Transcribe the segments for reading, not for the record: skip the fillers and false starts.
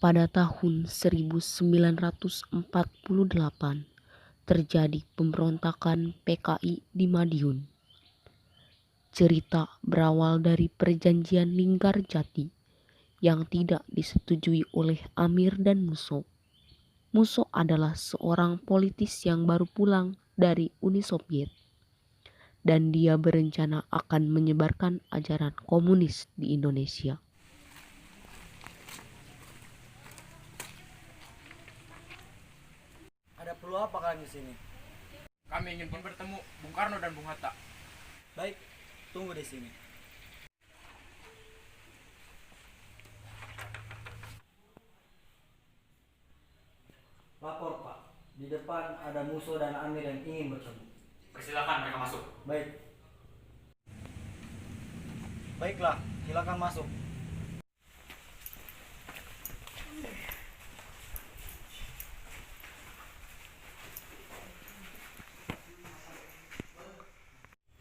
pada tahun 1948 terjadi pemberontakan PKI di Madiun. Cerita berawal dari perjanjian Linggarjati yang tidak disetujui oleh Amir dan Musso. Musso adalah seorang politis yang baru pulang dari Uni Soviet dan dia berencana akan menyebarkan ajaran komunis di Indonesia. Ada perlu apa kalian di sini? Kami ingin bertemu Bung Karno dan Bung Hatta. Baik, tunggu di sini. Lapor Pak, di depan ada Musso dan Amir yang ingin bertemu. Persilakan mereka masuk. Baik. Baiklah, silakan masuk.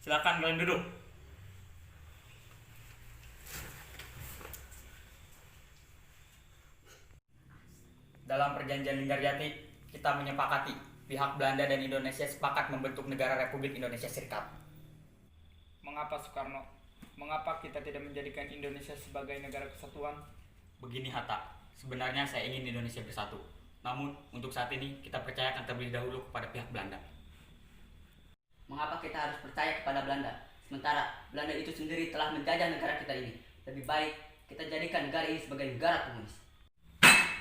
Silakan kalian duduk. Dalam perjanjian Linggarjati, kita menyepakati pihak Belanda dan Indonesia sepakat membentuk negara Republik Indonesia Serikat. Mengapa Soekarno? Mengapa kita tidak menjadikan Indonesia sebagai negara kesatuan? Begini Hatta, sebenarnya saya ingin Indonesia bersatu. Namun untuk saat ini kita percayakan terlebih dahulu kepada pihak Belanda. Mengapa kita harus percaya kepada Belanda? Sementara Belanda itu sendiri telah menjajah negara kita ini. Lebih baik kita jadikan negara ini sebagai negara komunis.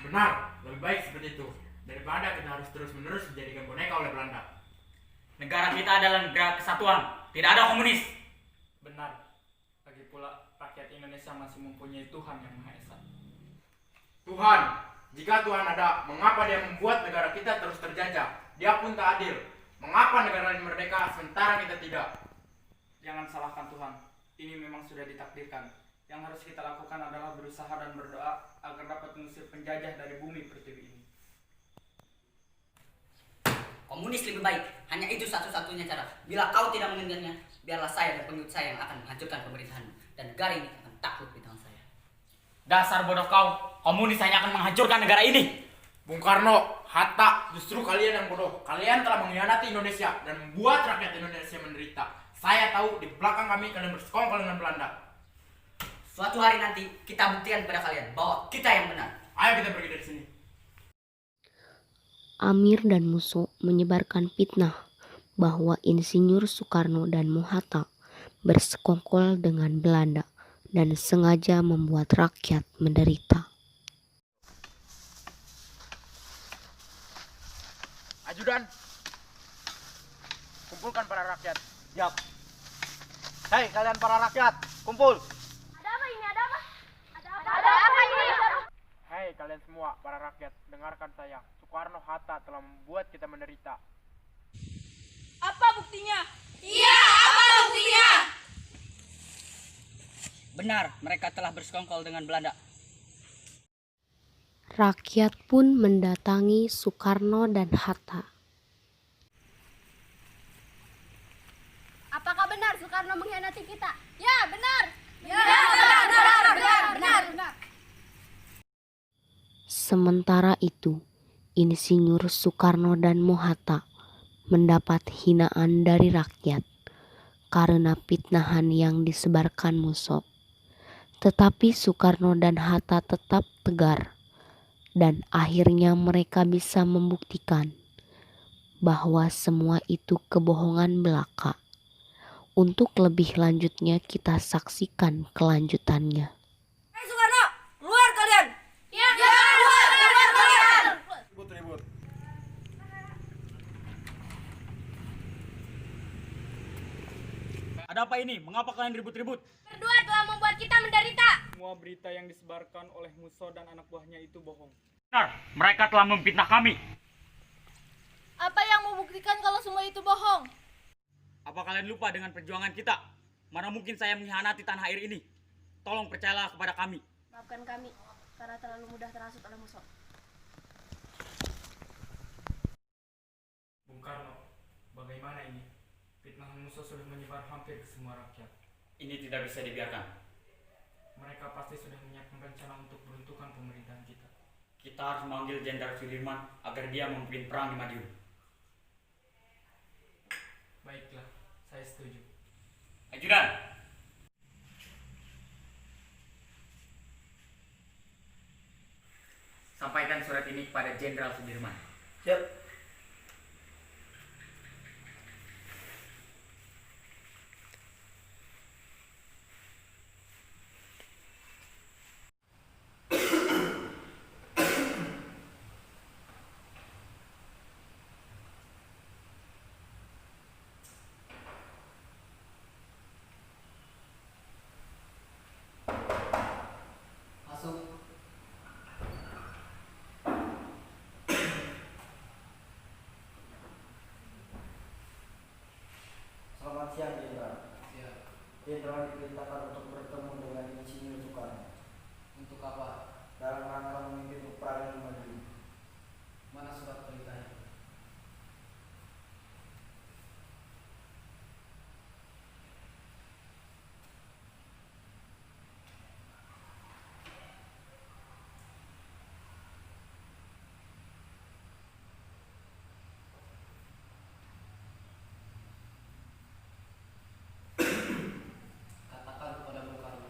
Benar, lebih baik seperti itu. Daripada kita harus terus-menerus dijadikan boneka oleh Belanda. Negara kita adalah negara kesatuan, tidak ada komunis. Benar. Lagi pula rakyat Indonesia masih mempunyai Tuhan yang Maha Esa. Tuhan, jika Tuhan ada, mengapa dia membuat negara kita terus terjajah? Dia pun tak adil. Mengapa negara ini merdeka sementara kita tidak? Jangan salahkan Tuhan. Ini memang sudah ditakdirkan. Yang harus kita lakukan adalah berusaha dan berdoa agar dapat mengusir penjajah dari bumi pertiwi ini. Komunis lebih baik. Hanya itu satu-satunya cara. Bila kau tidak menginginkannya, biarlah saya dan pengikut saya yang akan menghancurkan pemerintahan dan negara ini akan takluk di tangan saya. Dasar bodoh kau, komunis hanya akan menghancurkan negara ini. Bung Karno, Hatta, justru kalian yang bodoh. Kalian telah mengkhianati Indonesia dan membuat rakyat Indonesia menderita. Saya tahu di belakang kami kalian bersekongkol dengan Belanda. Suatu hari nanti kita buktikan kepada kalian bahwa kita yang benar. Ayo kita pergi dari sini. Amir dan Musso menyebarkan fitnah bahwa Insinyur Soekarno dan Mohatta bersekongkol dengan Belanda dan sengaja membuat rakyat menderita. Ajudan, kumpulkan para rakyat. Siap. Hei kalian para rakyat, kumpul. Ada apa ini? Ada apa? Ada apa ini? Hei kalian semua, para rakyat, dengarkan saya. Soekarno Hatta telah membuat kita menderita. Apa buktinya? Iya, apa buktinya? Benar, mereka telah bersekongkol dengan Belanda. Rakyat pun mendatangi Soekarno dan Hatta. Apakah benar Soekarno mengkhianati kita? Ya, benar. Ya, benar. Sementara itu, Insinyur Soekarno dan Mohatta mendapat hinaan dari rakyat karena fitnahan yang disebarkan Musso. Tetapi Soekarno dan Hatta tetap tegar dan akhirnya mereka bisa membuktikan bahwa semua itu kebohongan belaka. Untuk lebih lanjutnya kita saksikan kelanjutannya. Hei Soekarno, keluar kalian! Ya, keluar kalian! Ribut. Ada apa ini? Mengapa kalian ribut-ribut? Berdua telah membuat kita menderita. Semua berita yang disebarkan oleh Musso dan anak buahnya itu bohong. Benar, mereka telah memfitnah kami. Apa yang membuktikan kalau semua itu bohong? Apa kalian lupa dengan perjuangan kita? Mana mungkin saya mengkhianati tanah air ini? Tolong percayalah kepada kami. Maafkan kami karena terlalu mudah terhasut oleh Musso. Bung Karno, bagaimana ini? Fitnah Musso sudah menyebar hampir ke semua rakyat. Ini tidak bisa dibiarkan. Mereka pasti sudah menyiapkan rencana untuk meruntuhkan pemerintahan kita. Kita harus memanggil Jenderal Sudirman agar dia memimpin perang di Madiun. Baiklah, saya setuju. Ajudan, sampaikan surat ini kepada Jenderal Sudirman. Siap. Masuk. Selamat siang, Jenderal. Jenderal diperintahkan untuk bertemu dengan Insinyur Soekarno. Untuk apa? Dalam rangka memimpin peperangan di Madiun. Mana surat perintahnya? Katakan kepada Bung Karno,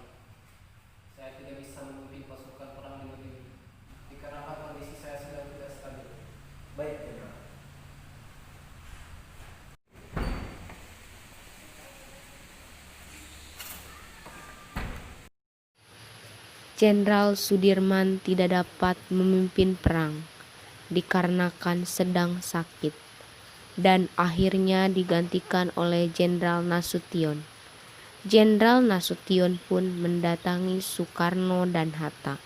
saya tidak bisa memimpin pasukan perang di Madiun dikarenakan kondisi saya sedang tidak stabil. Baik, Jenderal. Jenderal Sudirman tidak dapat memimpin perang dikarenakan sedang sakit dan akhirnya digantikan oleh Jenderal Nasution. Jenderal Nasution pun mendatangi Soekarno dan Hatta.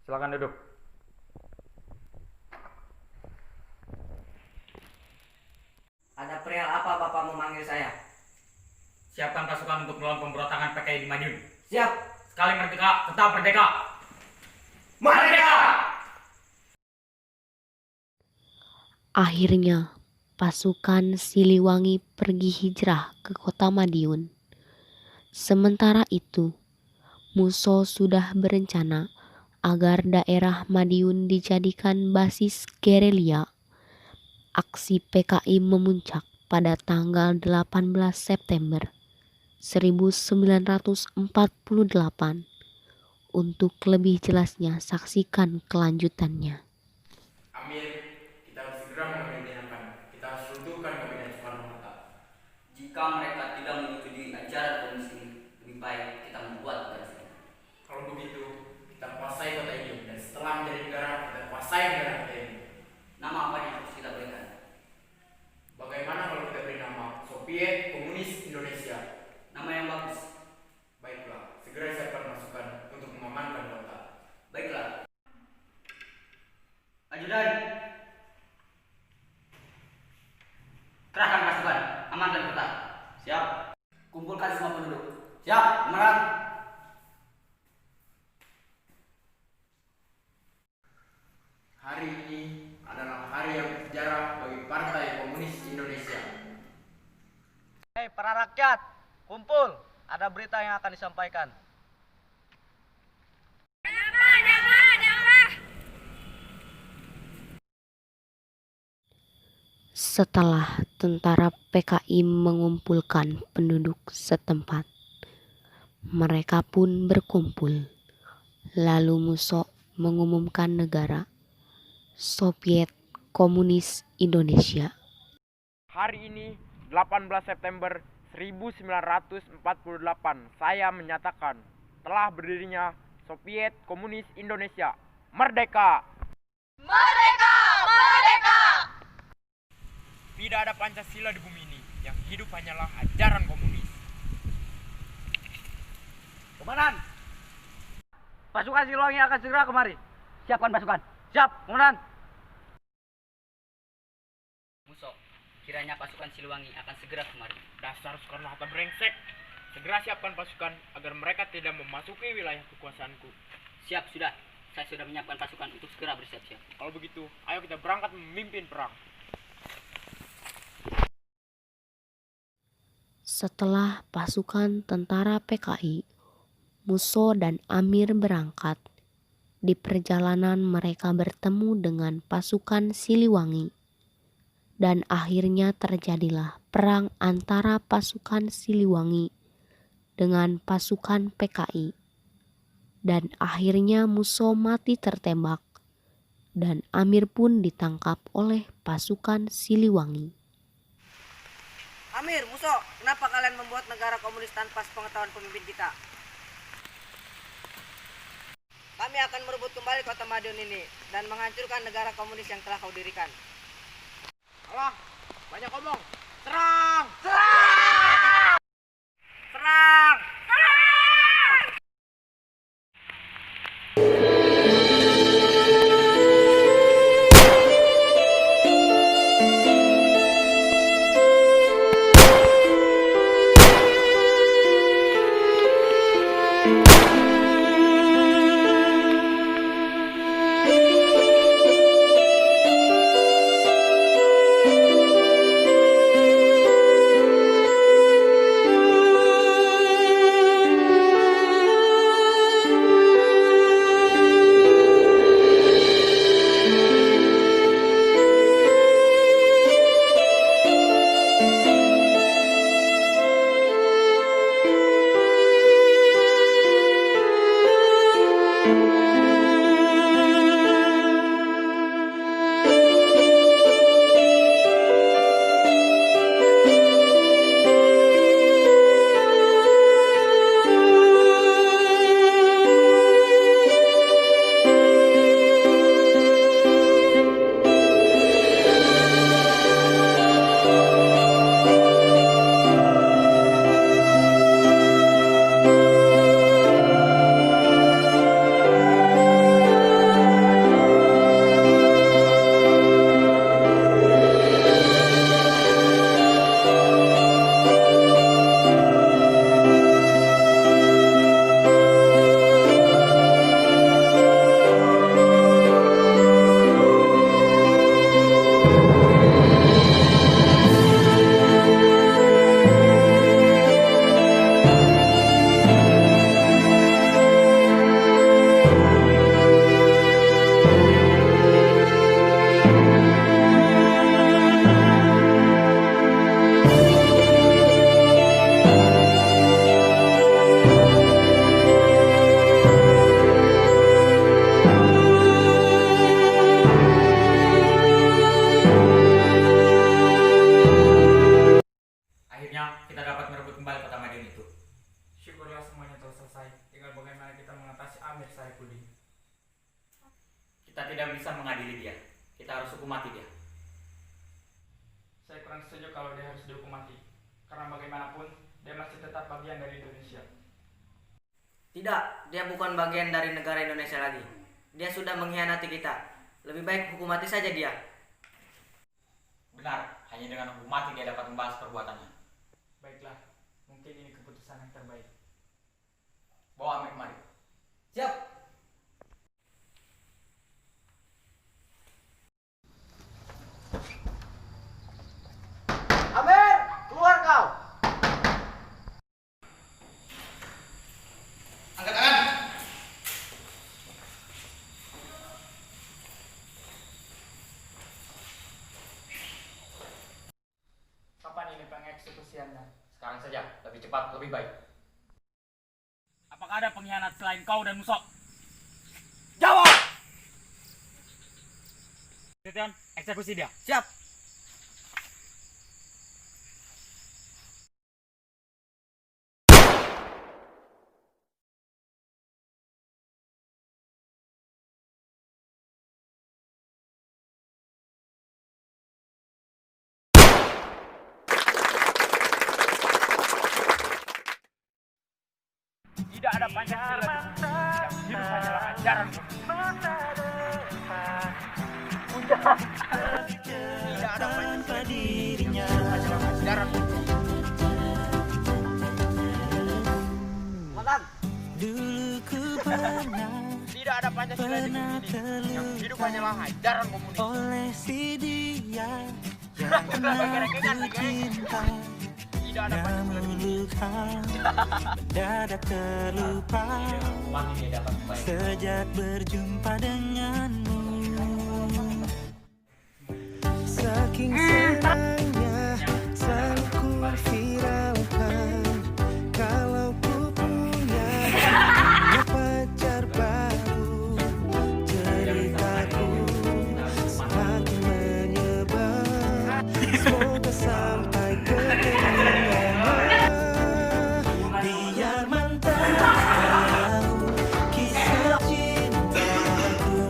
Silakan duduk. Ada perihal apa Bapak memanggil saya? Siapkan pasukan untuk melawan pemberontakan PKI di Madiun. Siap. Sekali merdeka, tetap merdeka. Merdeka! Akhirnya, pasukan Siliwangi pergi hijrah ke kota Madiun. Sementara itu, Muso sudah berencana agar daerah Madiun dijadikan basis gerilya. Aksi PKI memuncak pada tanggal 18 September 1948. Untuk lebih jelasnya, saksikan kelanjutannya. Amir, kita harus segera mengambil. Kita harus runtuhkan kabinet Soekarno-Hatta. Jika mereka tidak menyetujui ajaran komunis ini, lebih baik kita membuat garis ini. Kalau begitu, kita kuasai kota ini, dan setelah menjadi negara, kita kuasai negara kita ini. Nama apa yang harus kita berikan? Bagaimana kalau kita beri nama Soviet Komunis Indonesia? Nama yang bagus. Baiklah, segera siapkan masukan untuk mengamankan kota. Baiklah. Ajudan, kerahkan pasukan, amankan kota. Siap. Kumpulkan semua penduduk. Siap, komandan. Hari ini adalah hari yang bersejarah bagi Partai Komunis Indonesia. Hei para rakyat, kumpul. Ada berita yang akan disampaikan. Setelah tentara PKI mengumpulkan penduduk setempat, mereka pun berkumpul. Lalu Muso mengumumkan negara Soviet Komunis Indonesia. Hari ini 18 September 1948 saya menyatakan telah berdirinya Soviet Komunis Indonesia. Merdeka! Merdeka! Merdeka! Tidak ada Pancasila di bumi ini. Yang hidup hanyalah ajaran komunis. Komandan, pasukan Siliwangi akan segera kemari. Siapkan pasukan. Siap, komandan. Muso, kiranya pasukan Siliwangi akan segera kemari. Dasar Soekarno-Hatta brengsek. Segera siapkan pasukan agar mereka tidak memasuki wilayah kekuasaanku. Siap, sudah. Saya sudah menyiapkan pasukan untuk segera bersiap-siap. Kalau begitu, ayo kita berangkat memimpin perang. Setelah pasukan tentara PKI, Musso dan Amir berangkat. Di perjalanan mereka bertemu dengan pasukan Siliwangi. Dan akhirnya terjadilah perang antara pasukan Siliwangi dengan pasukan PKI. Dan akhirnya Musso mati tertembak. Dan Amir pun ditangkap oleh pasukan Siliwangi. Amir, Musso, kenapa kalian membuat negara komunis tanpa sepengetahuan pemimpin kita? Kami akan merebut kembali kota Madiun ini dan menghancurkan negara komunis yang telah kau dirikan. Alah, banyak ngomong. Serang! Serang! Serang! Kita tidak bisa mengadili dia. Kita harus hukum mati dia. Saya kurang setuju kalau dia harus dihukum mati. Karena bagaimanapun, dia masih tetap bagian dari Indonesia. Tidak, dia bukan bagian dari negara Indonesia lagi. Dia sudah mengkhianati kita. Lebih baik hukum mati saja dia. Benar, hanya dengan hukum mati dia dapat membalas perbuatannya. Baiklah, mungkin ini keputusan yang terbaik. Bawa Amir kemari. Siap. Amir, keluar kau. Angkat tangan. Kapan ini pengeksekusiannya? Sekarang saja, lebih cepat, lebih baik. Apakah ada pengkhianat selain kau dan Musso? Jawab! Titian, eksekusi dia. Siap. Tidak ada Pancasila yang hidup hanyalah ajaran. Tidak ada Pancasila dirinya hanyalah ajaran. Makan. Tidak Tidak ada Pancasila di bumi ini. Yang hidup hanyalah ajaran komunis. oleh si dia yang pernah cinta, Tidak ada Pancasila di bumi ini. mendadak terlupa sejak berjumpa denganmu. Saking senangnya selalu ku viralkan kalau ku punya pacar baru. Ceritaku semakin menyebar, semoga sampai ke telinga. Biar mantan tahu kisah cintaku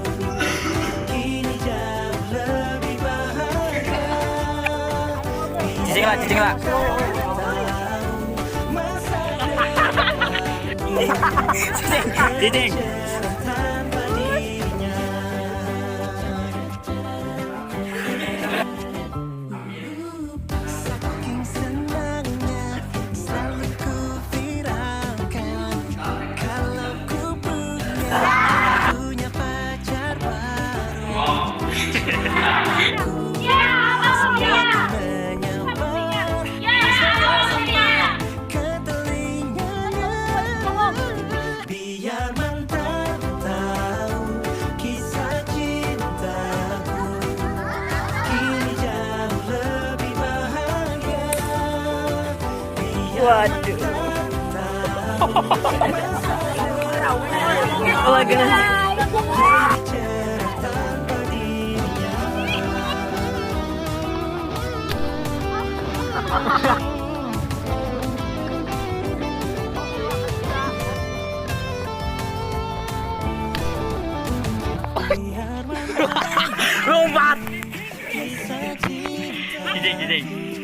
kini jauh lebih bahagia. Cicing lah. Cicing. Tanpa dirinya. Saking senangnya selalu ku viralkan kalau ku punya pacar baru. Ke telinganya. Biar mantan tahu kisah cintaku kini jauh lebih bahagia. Biar cerah tanpa dirinya. Biar mantan Lompat. kisah cinta Cicing.